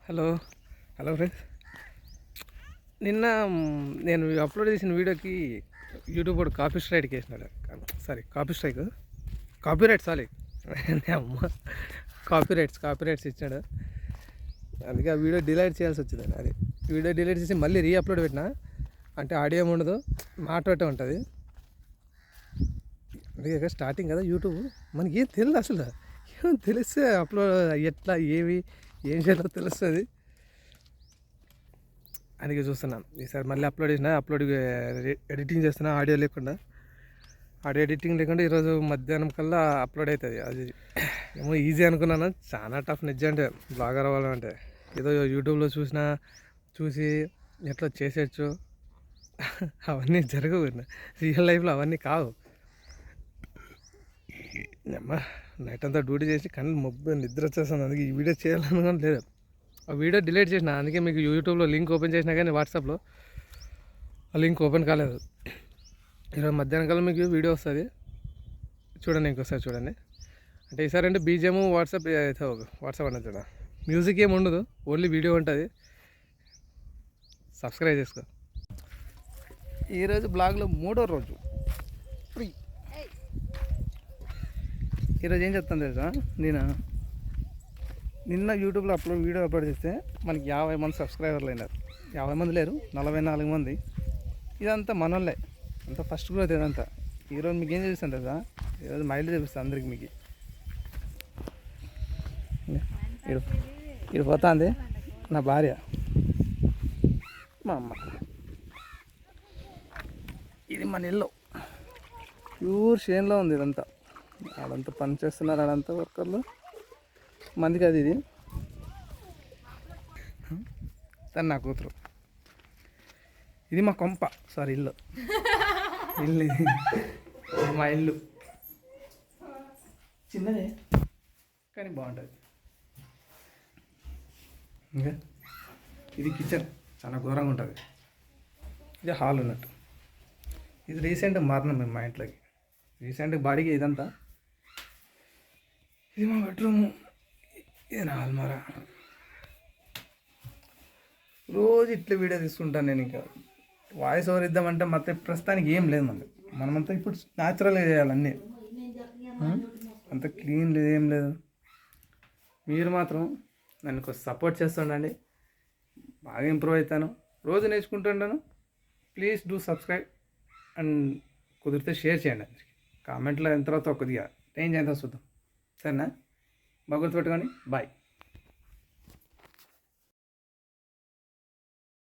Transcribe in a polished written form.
Hello hello friends. నిన్న నేను upload చేసిన వీడియోకి యూట్యూబ్ వాడు కాపీ స్ట్రైక్ వేసినాడు. సారీ కాపీ రైట్స్ అమ్మ కాపీ రైట్స్ ఇచ్చాడు. అందుకే ఆ వీడియో డిలీట్ చేయాల్సి వచ్చిందండి. అది వీడియో డిలీట్ చేసి మళ్ళీ రీఅప్లోడ్ పెట్టినా అంటే ఆడియో ఉండదు, మాట ఒకటే ఉంటుంది. అందుకే స్టార్టింగ్ కదా యూట్యూబ్, మనకి ఏం తెలియదు అసలు. ఏం తెలిస్తే అప్లోడ్ ఎట్లా ఏం చేయాలో తెలుస్తుంది. అందుకే చూస్తున్నాం. ఈసారి మళ్ళీ అప్లోడ్ ఎడిటింగ్ చేస్తున్నా ఆడియో ఎడిటింగ్ లేకుండా ఈరోజు మధ్యాహ్నం కల్లా అప్లోడ్ అవుతుంది. అది ఏమో ఈజీ అనుకున్నాను, చాలా టఫ్ నిజంటే బ్లాగర్ అవ్వాలంటే. ఏదో యూట్యూబ్లో చూసి ఎట్లా చేసేయచ్చు అవన్నీ జరగవు. రియల్ లైఫ్లో అవన్నీ కావు. అమ్మ నైట్ అంతా డ్యూటీ చేసి కళ్ళు నిద్ర వచ్చేస్తుంది. అందుకే ఈ వీడియో చేయాలని లేదు. ఆ వీడియో డిలీట్ చేసిన. అందుకే మీకు యూట్యూబ్లో లింక్ ఓపెన్ చేసినా కానీ వాట్సాప్లో ఆ లింక్ ఓపెన్ కాలేదు. ఈరోజు మధ్యాహ్నం కల్లా మీకు వీడియో వస్తుంది, చూడండి. ఇంకోసారి చూడండి. అంటే ఈసారి అంటే బీజిఎం వాట్సాప్ అన్నది చూడ, మ్యూజిక్ ఏమి ఉండదు, ఓన్లీ వీడియో ఉంటుంది. సబ్స్క్రైబ్ చేసుకో. ఈరోజు బ్లాగ్లో 3వ రోజు. ఈరోజు ఏం చెప్తాను తెలుసా, నిన్న యూట్యూబ్లో వీడియో అప్లోడ్ చేస్తే మనకి 50 మంది సబ్స్క్రైబర్లు అయినారు. 50 మంది లేరు, 44 మంది. ఇదంతా మనోళ్ళే, అంతా ఫస్ట్ గ్రోత్ ఇదంతా. ఈరోజు మీకు ఏం చూపిస్తాను తెలుసా, ఈరోజు మైళ్ళు చూపిస్తాను అందరికి. మీకు ఇది పోతుంది నా భార్య, మా అమ్మ. ఇది మన ఇల్లు, ప్యూర్ షేన్లో ఉంది ఇదంతా. ఆడంతా పని చేస్తున్నారు, ఆడంతా వర్కర్లు మందికి. అది ఇది తను నా కూతురు. ఇది మా కొంప, సారీ ఇల్లు ఇది మా ఇల్లు. చిన్నదే కానీ బాగుంటుంది. ఇంకా ఇది కిచెన్, చాలా ఘోరంగా ఉంటుంది. ఇది హాల్ ఉన్నట్టు. ఇది రీసెంట్గా మారినాం మేము మా ఇంట్లోకి, రీసెంట్గా బాడీకి. ఇదంతా ఇది మా బెడ్రూము, ఇది నా అల్మారా. రోజు ఇట్లా వీడియో తీసుకుంటాను నేను. ఇంకా వాయిస్ ఓవర్ ఇద్దామంటే మొత్తం ప్రస్తుతానికి ఏం లేదు మనమంతా ఇప్పుడు న్యాచురల్గా చేయాలి అన్నీ. అంత క్లీన్ లేదు, ఏం లేదు. మీరు మాత్రం నన్ను కొంచెం సపోర్ట్ చేస్తుండండి, బాగా ఇంప్రూవ్ అవుతాను. రోజు నేర్చుకుంటుంటాను. ప్లీజ్ డూ సబ్స్క్రైబ్ అండ్ కుదిరితే షేర్ చేయండి అందరికి. కామెంట్లో ఎంత తర్వాత కొద్దిగా ఏం చేద్దాం చూద్దాం, సరేనా? బాగా గుర్తుపెట్టుకోండి. బాయ్.